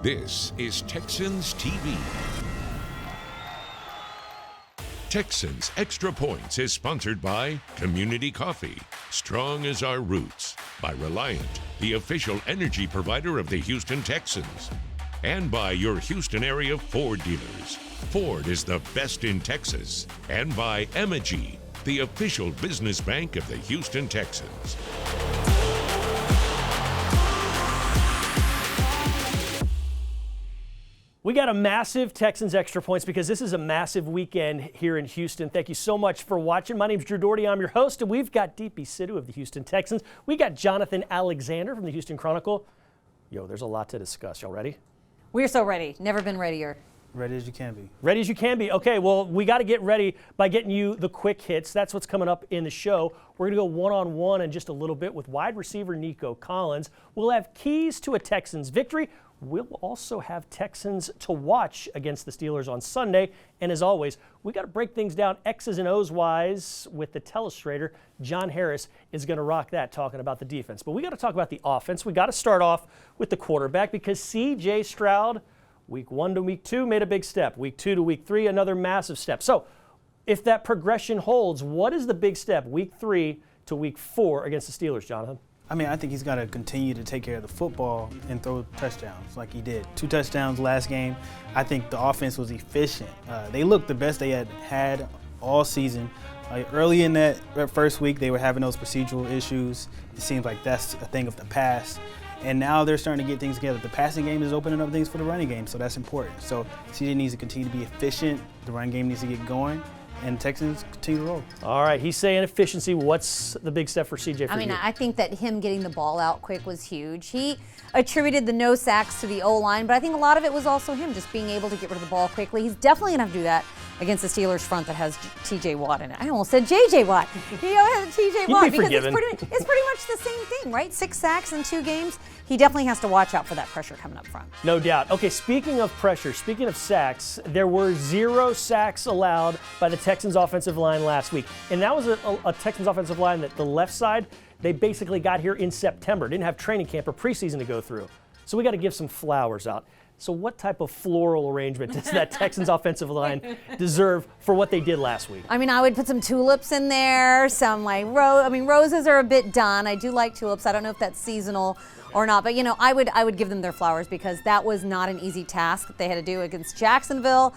This is Texans TV. Texans Extra Points is sponsored by Community Coffee, strong as our roots, by Reliant, the official energy provider of the Houston Texans, and by your Houston area Ford dealers. Ford is the best in Texas, and by Emoji, the official business bank of the Houston Texans. We got a massive Texans Extra Points because this is a massive weekend here in Houston. Thank you so much for watching. My name's Drew Dougherty. I'm your host, and we've got Deepi, Sidhu of the Houston Texans. We got Jonathan Alexander from the Houston Chronicle. Yo, there's a lot to discuss. Y'all ready? We're so ready. Never been readier. Ready as you can be. Ready as you can be. Okay, well, we got to get ready by getting you the quick hits. That's what's coming up in the show. We're going to go one-on-one in just a little bit with wide receiver Nico Collins. We'll have keys to a Texans victory. We'll also have Texans to watch against the Steelers on Sunday. And as always, we got to break things down X's and O's wise with the telestrator. John Harris is going to rock that, talking about the defense. But we got to talk about the offense. We got to start off with the quarterback because C.J. Stroud, week 1 to week 2, made a big step. Week 2 to week 3, another massive step. So if that progression holds, what is the big step week 3 to week 4 against the Steelers, Jonathan? I mean, I think he's got to continue to take care of the football and throw touchdowns like he did. 2 touchdowns last game. I think the offense was efficient. They looked the best they had all season. Early in that first week, they were having those procedural issues. It seems like that's a thing of the past. And now they're starting to get things together. The passing game is opening up things for the running game, so that's important. So CJ needs to continue to be efficient. The run game needs to get going. And Texans continue to roll. All right, he's saying efficiency. What's the big step for CJ for you? I think that him getting the ball out quick was huge. He attributed the no sacks to the O-line, but I think a lot of it was also him just being able to get rid of the ball quickly. He's definitely going to have to do that against the Steelers front that has T.J. Watt in it. I almost said J.J. Watt. He has T.J. Watt because it's pretty much the same thing, right? 6 sacks in 2 games. He definitely has to watch out for that pressure coming up front. No doubt. Okay, speaking of pressure, speaking of sacks, there were 0 sacks allowed by the Texans offensive line last week. And that was a Texans offensive line that the left side, they basically got here in September. Didn't have training camp or preseason to go through. So we got to give some flowers out. So what type of floral arrangement does that Texans offensive line deserve for what they did last week? I mean, I would put some tulips in there, some like roses are a bit done. I do like tulips. I don't know if that's seasonal or not, but I would give them their flowers because that was not an easy task that they had to do against Jacksonville.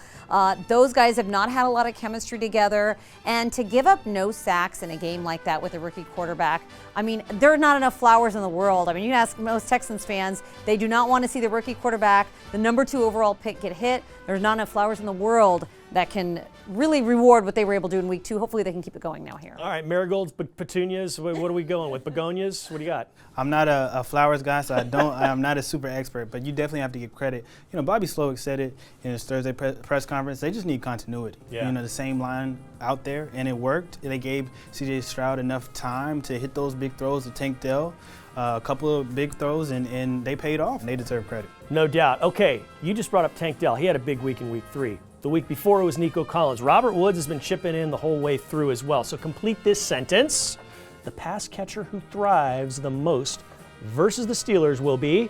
Those guys have not had a lot of chemistry together, and to give up no sacks in a game like that with a rookie quarterback, I mean, there are not enough flowers in the world. I mean, you ask most Texans fans, they do not want to see the rookie quarterback, the number 2 overall pick, get hit. There's not enough flowers in the world that can really reward what they were able to do in week 2. Hopefully they can keep it going now here. All right, marigolds, petunias, what are we going with? Begonias, what do you got? I'm not a flowers guy, so I'm not a super expert, but you definitely have to give credit. Bobby Slowick said it in his Thursday press conference. They just need continuity. Yeah. The same line out there, and it worked. They gave C.J. Stroud enough time to hit those big throws to Tank Dell. A couple of big throws, and they paid off. They deserve credit. No doubt. Okay, you just brought up Tank Dell. He had a big week in week 3. The week before it was Nico Collins. Robert Woods has been chipping in the whole way through as well. So complete this sentence. The pass catcher who thrives the most versus the Steelers will be?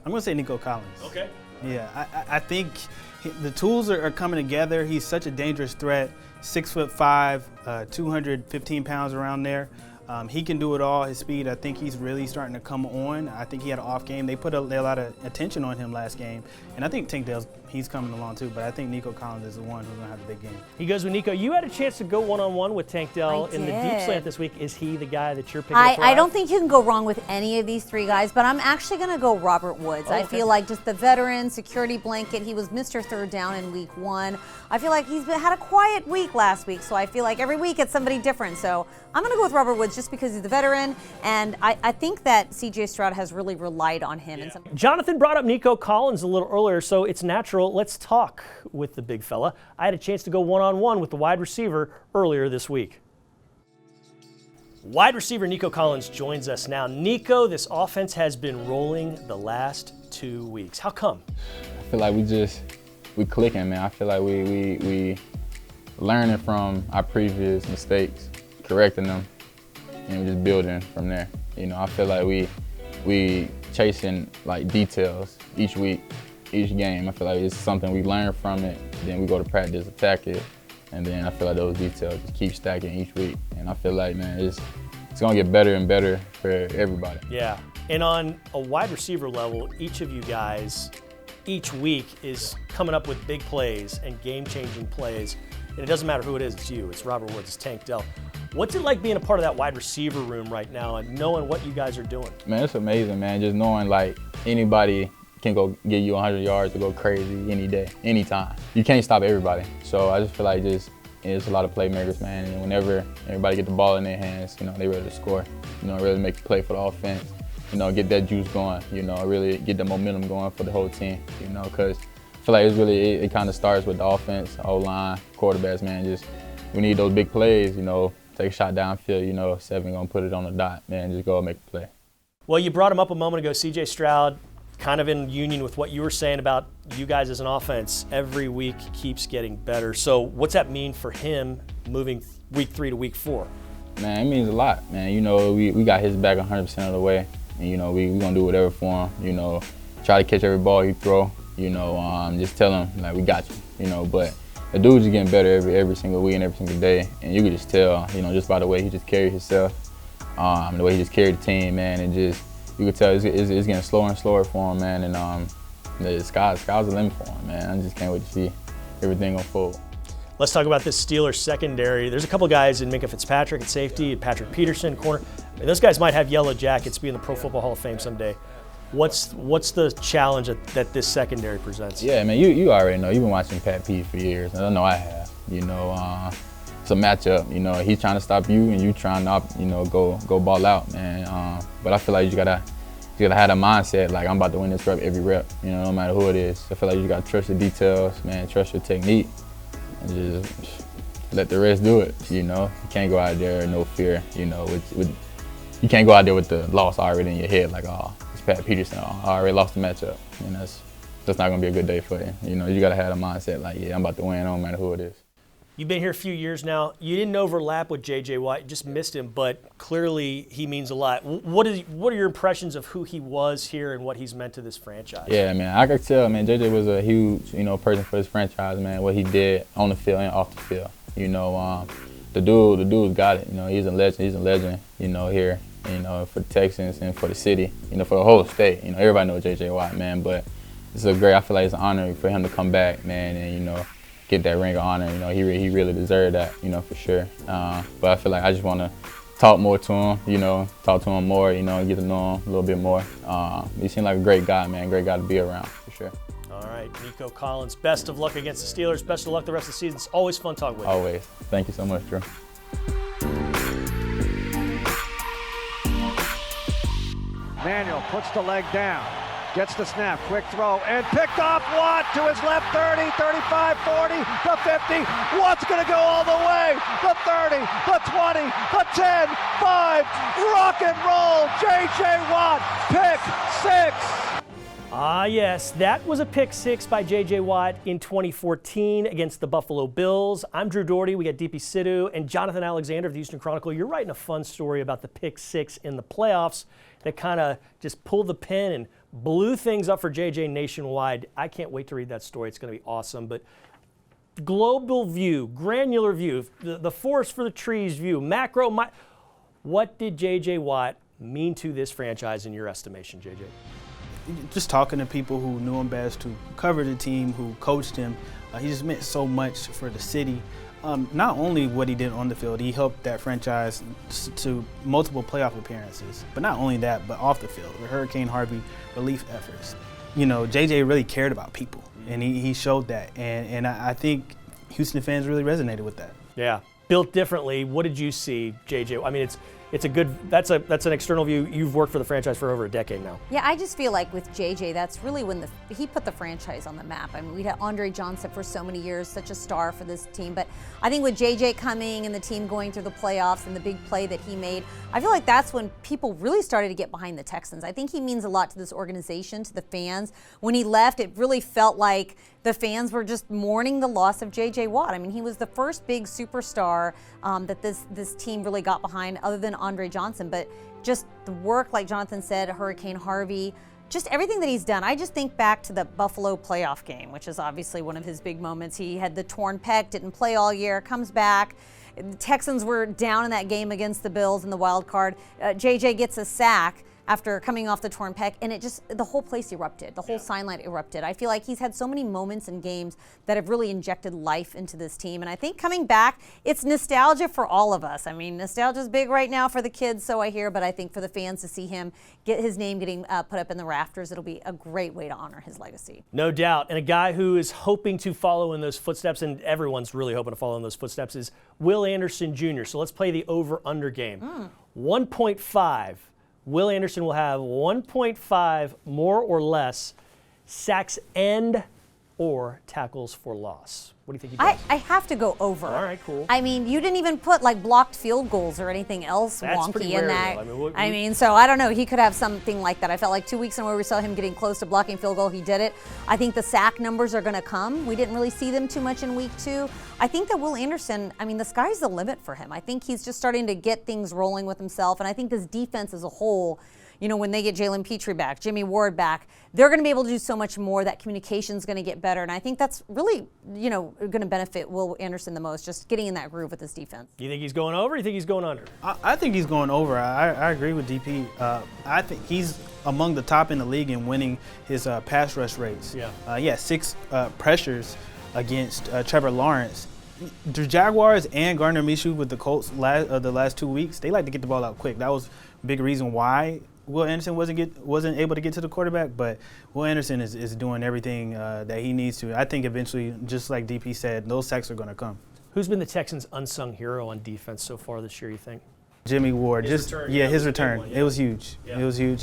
I'm going to say Nico Collins. Okay. Yeah, I think the tools are coming together. He's such a dangerous threat. 6'5", 215 pounds around there. He can do it all. His speed, I think he's really starting to come on. I think he had an off game. They put a lot of attention on him last game. And I think Tank Dell's, he's coming along too. But I think Nico Collins is the one who's going to have a big game. He goes with Nico. You had a chance to go one-on-one with Tank Dell in the deep slant this week. Is he the guy that you're picking up? I don't think you can go wrong with any of these 3 guys, but I'm actually going to go Robert Woods. I feel like just the veteran security blanket. He was Mr. Third Down in week 1. I feel like he's had a quiet week last week, so I feel like every week it's somebody different. So I'm going to go with Robert Woods just because he's the veteran, and I think that C.J. Stroud has really relied on him. Yeah. Jonathan brought up Nico Collins a little earlier, so it's natural. Let's talk with the big fella. I had a chance to go one-on-one with the wide receiver earlier this week. Wide receiver Nico Collins joins us now. Nico, this offense has been rolling the last 2 weeks. How come? I feel like we clicking, man. I feel like we learning from our previous mistakes, correcting them, and just building from there. I feel like we chasing like details each week, each game. I feel like it's something we learn from it, then we go to practice, attack it, and then I feel like those details just keep stacking each week. And I feel like, man, it's gonna get better and better for everybody. Yeah, and on a wide receiver level, each of you guys, each week is coming up with big plays and game-changing plays. And it doesn't matter who it is, it's you, it's Robert Woods, it's Tank Dell. What's it like being a part of that wide receiver room right now and knowing what you guys are doing? Man, it's amazing, man. Just knowing like anybody can go get you 100 yards to go crazy any day, anytime. You can't stop everybody. So I just feel like it's a lot of playmakers, man. And whenever everybody get the ball in their hands, they ready to score. Really make a play for the offense. Get that juice going. Really get the momentum going for the whole team. Because I feel like it kind of starts with the offense, O-line, quarterbacks, man. We need those big plays. Take a shot downfield. Seven gonna put it on the dot, man. Just go and make a play. Well, you brought him up a moment ago, C.J. Stroud, kind of in union with what you were saying about you guys as an offense. Every week keeps getting better. So what's that mean for him moving week 3 to week 4? Man, it means a lot, man. We got his back 100% of the way. And, we gonna do whatever for him. Try to catch every ball he throw. Just tell him, like, we got you. But the dude's just getting better every single week and every single day. And you can just tell, just by the way he just carried himself, the way he just carried the team, man. And you can tell it's getting slower and slower for him, man. And the sky's the limit for him, man. I just can't wait to see everything unfold. Let's talk about this Steelers secondary. There's a couple guys in Minka Fitzpatrick at safety, and Patrick Peterson corner. Those guys might have yellow jackets, be in the Pro Football Hall of Fame someday. What's the challenge that this secondary presents? Yeah, man, you already know. You've been watching Pat P for years. I know I have. It's a matchup. He's trying to stop you, and you trying to, go ball out, man. But I feel like you gotta have that mindset, like I'm about to win this rep every rep. No matter who it is. I feel like you gotta trust the details, man. Trust your technique, and just let the rest do it. You can't go out there no fear. You can't go out there with the loss already in your head, like, oh, it's Pat Peterson. Oh, I already lost the matchup. That's not gonna be a good day for you. You gotta have a mindset like, yeah, I'm about to win, no matter who it is. You've been here a few years now. You didn't overlap with J.J. Watt, you just missed him, but clearly he means a lot. What are your impressions of who he was here and what he's meant to this franchise? Yeah, man, I could tell, man, J.J. was a huge, person for this franchise, man, what he did on the field and off the field. The dude's got it. He's a legend, here, for the Texans and for the city, for the whole state. Everybody knows J.J. Watt, man, but I feel like it's an honor for him to come back, man, and, get that ring of honor. He really deserved that, for sure. But I feel like I just want to talk more to him, talk to him more, get to know him a little bit more. He seemed like a great guy, man, great guy to be around, for sure. All right, Nico Collins, best of luck against the Steelers. Best of luck the rest of the season. It's always fun talking with you. Always. Thank you so much, Drew. Manuel puts the leg down, gets the snap, quick throw, and picked off Watt to his left 30, 35, 40, the 50. Watt's going to go all the way. The 30, the 20, the 10, 5, rock and roll. J.J. Watt, pick 6. Ah, yes, that was a pick 6 by J.J. Watt in 2014 against the Buffalo Bills. I'm Drew Dougherty. We got Deepi Sidhu and Jonathan Alexander of the Houston Chronicle. You're writing a fun story about the pick 6 in the playoffs that kind of just pulled the pin and blew things up for J.J. nationwide. I can't wait to read that story. It's going to be awesome. But global view, granular view, the forest for the trees view, macro, what did J.J. Watt mean to this franchise in your estimation, J.J.? Just talking to people who knew him best, who covered the team, who coached him, he just meant so much for the city. Not only what he did on the field, he helped that franchise to multiple playoff appearances, but not only that, but off the field with Hurricane Harvey relief efforts. JJ really cared about people, and he showed that, and I think Houston fans really resonated with that. Yeah, built differently. What did you see, JJ? I mean, it's a good, that's an external view. You've worked for the franchise for over a decade now. Yeah, I just feel like with JJ, that's really when he put the franchise on the map. I mean, we had Andre Johnson for so many years, such a star for this team. But I think with JJ coming and the team going through the playoffs and the big play that he made, I feel like that's when people really started to get behind the Texans. I think he means a lot to this organization, to the fans. When he left, it really felt like the fans were just mourning the loss of J.J. Watt. I mean, he was the first big superstar that this team really got behind, other than Andre Johnson. But just the work, like Jonathan said, Hurricane Harvey, just everything that he's done. I just think back to the Buffalo playoff game, which is obviously one of his big moments. He had the torn pec, didn't play all year, comes back. The Texans were down in that game against the Bills in the wild card. JJ gets a sack after coming off the torn pec, and the whole place erupted. The whole sideline erupted. I feel like he's had so many moments in games that have really injected life into this team. And I think coming back, it's nostalgia for all of us. I mean, nostalgia's big right now for the kids, so I hear, but I think for the fans to see him get his name getting put up in the rafters, it'll be a great way to honor his legacy. No doubt. And a guy who is hoping to follow in those footsteps, and everyone's really hoping to follow in those footsteps, is Will Anderson Jr. So let's play the over-under game. 1.5. Will Anderson will have 1.5 more or less sacks and or tackles for loss. What do you think he does? I have to go over. All right, cool. I mean, you didn't even put like blocked field goals or anything else That's wonky pretty in rare, that. though. I mean, so I don't know. He could have something like that. I felt like 2 weeks in a row we saw him getting close to blocking field goal. He did it. I think the sack numbers are going to come. We didn't really see them too much in week 2. I think that Will Anderson, I mean, the sky's the limit for him. I think he's just starting to get things rolling with himself. And I think this defense as a whole, you know, when they get Jalen Petrie back, Jimmy Ward back, they're going to be able to do so much more. That communication's going to get better. And I think that's really, you know, going to benefit Will Anderson the most, just getting in that groove with this defense. You think he's going over or you think he's going under? I think he's going over. I agree with DP. I think he's among the top in the league in winning his pass rush rates. He had 6 pressures against Trevor Lawrence. The Jaguars and Gardner Minshew with the Colts the last 2 weeks, they like to get the ball out quick. That was a big reason why Will Anderson wasn't able to get to the quarterback, but Will Anderson is doing everything that he needs to. I think eventually, just like DP said, those sacks are going to come. Who's been the Texans' unsung hero on defense so far this year, you think? Jimmy Ward. His return. It was huge. Yeah. It was huge.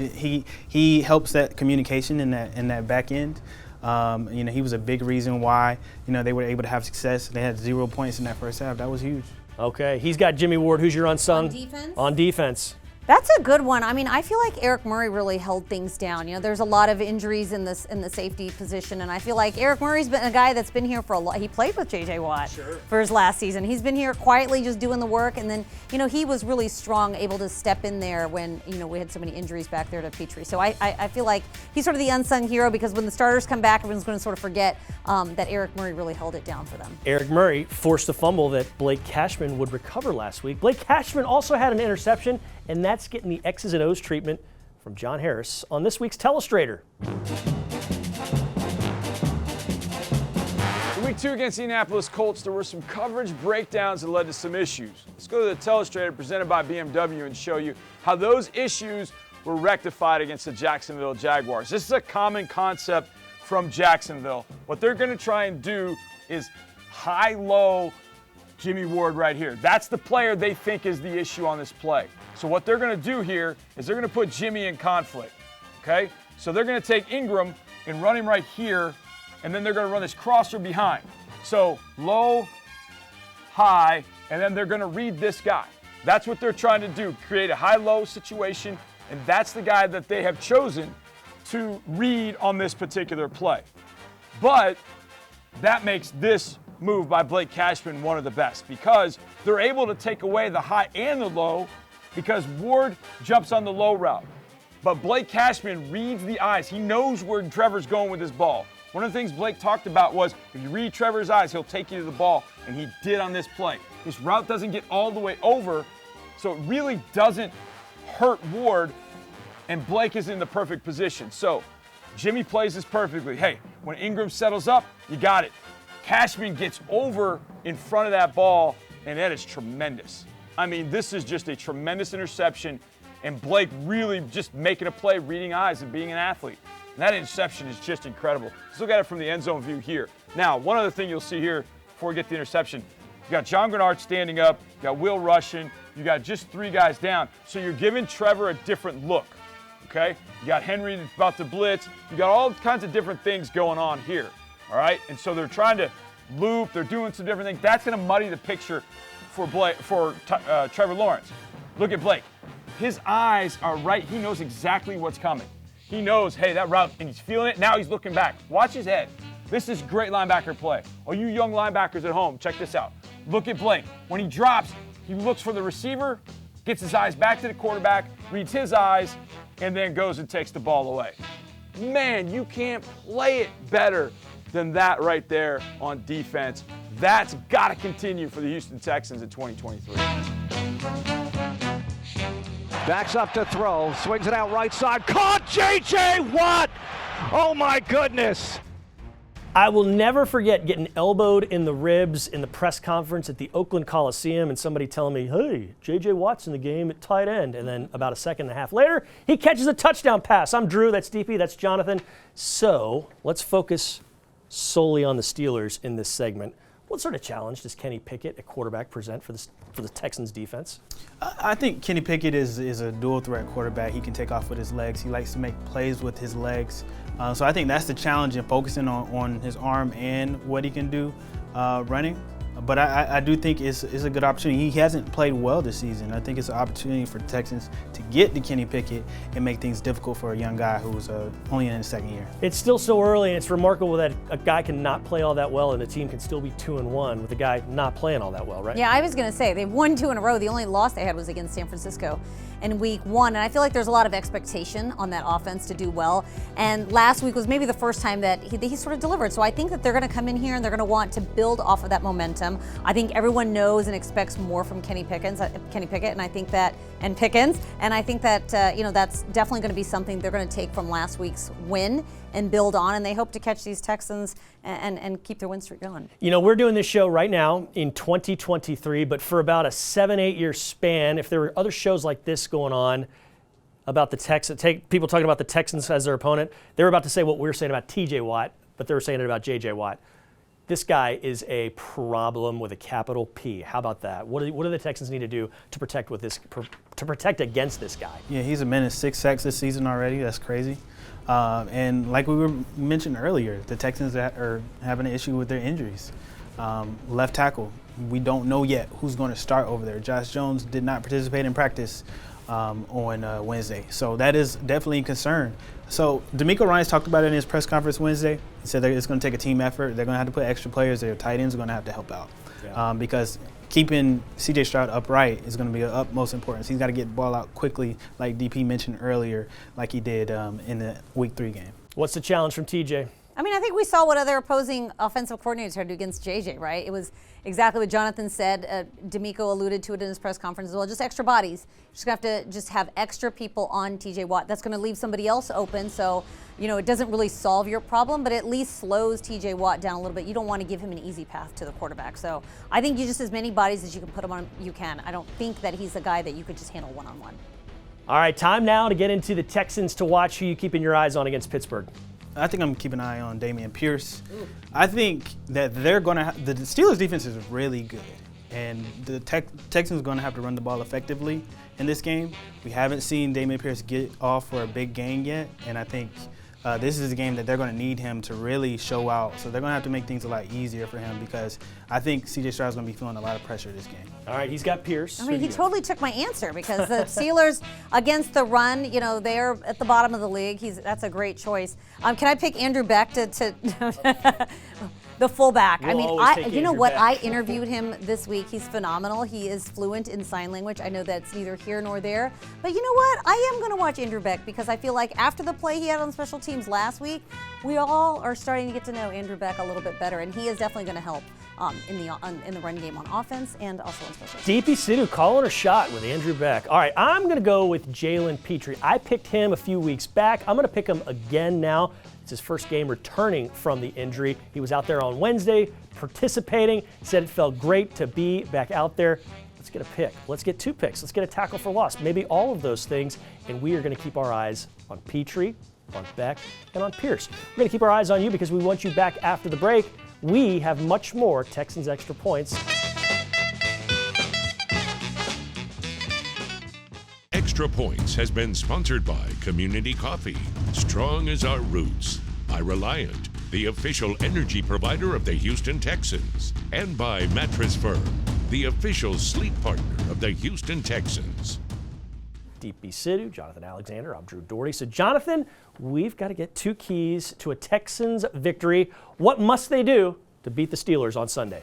He helps that communication in that back end. You know, he was a big reason why, you know, they were able to have success. They had 0 points in that first half. That was huge. Okay, he's got Jimmy Ward. Who's your unsung? On defense? On defense. That's a good one. I mean, I feel like Eric Murray really held things down. You know, there's a lot of injuries in the safety position, and I feel like Eric Murray's been a guy that's been here for a lot. He played with J.J. Watt for his last season. He's been here quietly just doing the work, and then, you know, he was really strong, able to step in there when, you know, we had so many injuries back there to Petrie. So I feel like he's sort of the unsung hero because when the starters come back, everyone's going to sort of forget that Eric Murray really held it down for them. Eric Murray forced a fumble that Blake Cashman would recover last week. Blake Cashman also had an interception, and that's getting the X's and O's treatment from John Harris on this week's Telestrator. In Week 2 against the Indianapolis Colts, there were some coverage breakdowns that led to some issues. Let's go to the Telestrator presented by BMW and show you how those issues were rectified against the Jacksonville Jaguars. This is a common concept from Jacksonville. What they're going to try and do is high-low Jimmy Ward right here. That's the player they think is the issue on this play. So what they're going to do here is they're going to put Jimmy in conflict, okay? So they're going to take Ingram and run him right here, and then they're going to run this crosser behind. So low, high, and then they're going to read this guy. That's what they're trying to do, create a high-low situation, and that's the guy that they have chosen to read on this particular play. But that makes this move by Blake Cashman one of the best because they're able to take away the high and the low because Ward jumps on the low route. But Blake Cashman reads the eyes. He knows where Trevor's going with his ball. One of the things Blake talked about was if you read Trevor's eyes, he'll take you to the ball, and he did on this play. This route doesn't get all the way over, so it really doesn't hurt Ward, and Blake is in the perfect position. So Jimmy plays this perfectly. Hey, when Ingram settles up, you got it. Cashman gets over in front of that ball, and that is tremendous. I mean, this is just a tremendous interception, and Blake really just making a play, reading eyes, and being an athlete. And that interception is just incredible. Let's look at it from the end zone view here. Now, one other thing you'll see here before we get the interception, you got John Grenard standing up, you got Will rushing, you got just 3 guys down. So you're giving Trevor a different look, okay? You got Henry that's about to blitz. You got all kinds of different things going on here, all right? And so they're trying to loop, they're doing some different things. That's going to muddy the picture for Trevor Lawrence. Look at Blake. His eyes are right. He knows exactly what's coming. He knows, hey, that route, and he's feeling it. Now he's looking back. Watch his head. This is great linebacker play. All you young linebackers at home, check this out. Look at Blake. When he drops, he looks for the receiver, gets his eyes back to the quarterback, reads his eyes, and then goes and takes the ball away. Man, you can't play it better than that right there on defense. That's got to continue for the Houston Texans in 2023. Backs up to throw, swings it out right side, caught J.J. Watt! Oh my goodness! I will never forget getting elbowed in the ribs in the press conference at the Oakland Coliseum and somebody telling me, hey, J.J. Watt's in the game at tight end. And then about a second and a half later, he catches a touchdown pass. I'm Drew, that's Deepi, that's Jonathan. So let's focus solely on the Steelers in this segment. What sort of challenge does Kenny Pickett at quarterback present for the Texans defense? I think Kenny Pickett is a dual threat quarterback. He can take off with his legs. He likes to make plays with his legs. So I think that's the challenge in focusing on his arm and what he can do running. But I do think it's a good opportunity. He hasn't played well this season. I think it's an opportunity for the Texans to get to Kenny Pickett and make things difficult for a young guy who's only in his second year. It's still so early, and it's remarkable that a guy can not play all that well and a team can still be 2-1 with a guy not playing all that well, right? Yeah, I was going to say, they've won 2 in a row. The only loss they had was against San Francisco in week 1, and I feel like there's a lot of expectation on that offense to do well. And last week was maybe the first time that he sort of delivered. So I think that they're going to come in here and they're going to want to build off of that momentum. I think everyone knows and expects more from Kenny Pickett, and I think that, and Pickens, and I think that that's definitely going to be something they're going to take from last week's win and build on, and they hope to catch these Texans and keep their win streak going. You know, we're doing this show right now in 2023, but for about a 7-8 year span, if there were other shows like this going on about the Texans, people talking about the Texans as their opponent, they were about to say what we're saying about TJ Watt, but they were saying it about JJ Watt. This guy is a problem with a capital P. How about that? What do the Texans need to do to protect against this guy? Yeah, he's a menace. 6 sacks this season already. That's crazy. And like we mentioned earlier, the Texans are having an issue with their injuries. Left tackle, we don't know yet who's going to start over there. Josh Jones did not participate in practice on Wednesday, so that is definitely a concern. So DeMeco Ryans talked about it in his press conference Wednesday. He said that it's going to take a team effort. They're going to have to put extra players. Their tight ends are going to have to help out because keeping C.J. Stroud upright is going to be of utmost importance. He's got to get the ball out quickly, like DP mentioned earlier, like he did in the Week 3 game. What's the challenge from TJ? I mean, I think we saw what other opposing offensive coordinators had to do against JJ, right? It was exactly what Jonathan said. DeMeco alluded to it in his press conference as well. Just extra bodies. Just going to have to have extra people on TJ Watt. That's going to leave somebody else open. So, it doesn't really solve your problem, but at least slows TJ Watt down a little bit. You don't want to give him an easy path to the quarterback. So I think you just as many bodies as you can put him on, you can. I don't think that he's a guy that you could just handle one-on-one. All right, time now to get into the Texans to watch. Who you keeping your eyes on against Pittsburgh? I think I'm keeping an eye on Dameon Pierce. I think that they're going to the Steelers defense is really good, and the Texans are going to have to run the ball effectively in this game. We haven't seen Dameon Pierce get off for a big game yet, and I think this is a game that they're going to need him to really show out. So they're going to have to make things a lot easier for him because I think C.J. Stroud's going to be feeling a lot of pressure this game. All right, he's got Pierce. I mean, he totally took my answer because the Steelers against the run, they're at the bottom of the league. That's a great choice. Can I pick Andrew Beck to the fullback? We'll I interviewed him this week. He's phenomenal. He is fluent in sign language. I know that's neither here nor there. But you know what? I am going to watch Andrew Beck because I feel like after the play he had on special teams last week, we all are starting to get to know Andrew Beck a little bit better, and he is definitely going to help in the run game on offense and also on special teams. Deepi, Sidhu calling a shot with Andrew Beck. All right, I'm going to go with Jalen Petrie. I picked him a few weeks back. I'm going to pick him again now. It's his first game returning from the injury. He was out there on Wednesday participating, said it felt great to be back out there. Let's get a pick. Let's get 2 picks. Let's get a tackle for loss. Maybe all of those things, and we are going to keep our eyes on Petrie, on Beck, and on Pierce. We're going to keep our eyes on you because we want you back after the break. We have much more Texans Extra Points. Extra Points has been sponsored by Community Coffee, Strong as Our Roots, by Reliant, the official energy provider of the Houston Texans, and by Mattress Firm, the official sleep partner of the Houston Texans. Deepi, Sidhu, Jonathan Alexander, I'm Drew Dougherty. So Jonathan, we've got to get 2 keys to a Texans victory. What must they do to beat the Steelers on Sunday?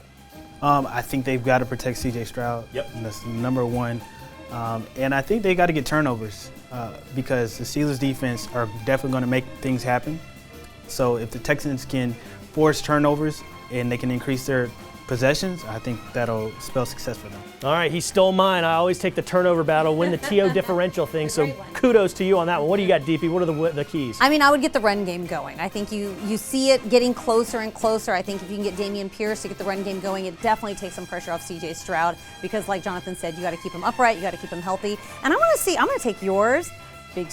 I think they've got to protect C.J. Stroud. Yep. And that's number one. And I think they got to get turnovers because the Steelers defense are definitely going to make things happen. So if the Texans can force turnovers and they can increase their possessions, I think that'll spell success for them. All right, he stole mine. I always take the turnover battle, win the TO differential thing, so kudos to you on that one. What do you got, Deepi? What are the keys? I mean, I would get the run game going. I think you see it getting closer and closer. I think if you can get Dameon Pierce to get the run game going, it definitely takes some pressure off CJ Stroud because, like Jonathan said, you got to keep him upright, you got to keep him healthy. And I'm going to take yours. Big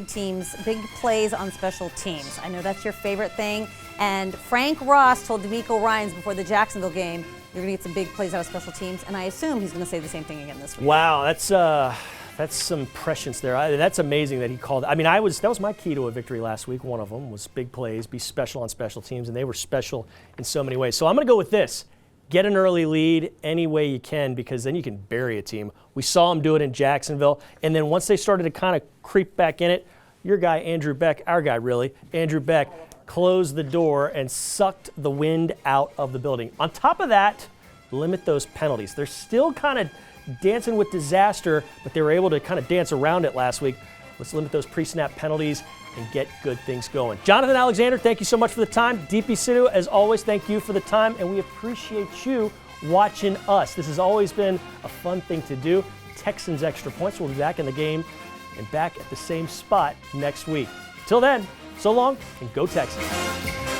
teams, big plays on special teams. I know that's your favorite thing. And Frank Ross told D'Amico Ryans before the Jacksonville game, you're going to get some big plays out of special teams. And I assume he's going to say the same thing again this week. Wow, that's some prescience there. That's amazing that he called. I mean, that was my key to a victory last week. One of them was big plays, be special on special teams, and they were special in so many ways. So I'm going to go with this. Get an early lead any way you can because then you can bury a team. We saw them do it in Jacksonville, and then once they started to kind of creep back in it, your guy, Andrew Beck, our guy really, Andrew Beck, closed the door and sucked the wind out of the building. On top of that, limit those penalties. They're still kind of dancing with disaster, but they were able to kind of dance around it last week. Let's limit those pre-snap penalties and get good things going. Jonathan Alexander, thank you so much for the time. Deepi Sidhu, as always, thank you for the time, and we appreciate you watching us. This has always been a fun thing to do. Texans Extra Points. We'll be back in the game and back at the same spot next week. Till then, so long and go Texans.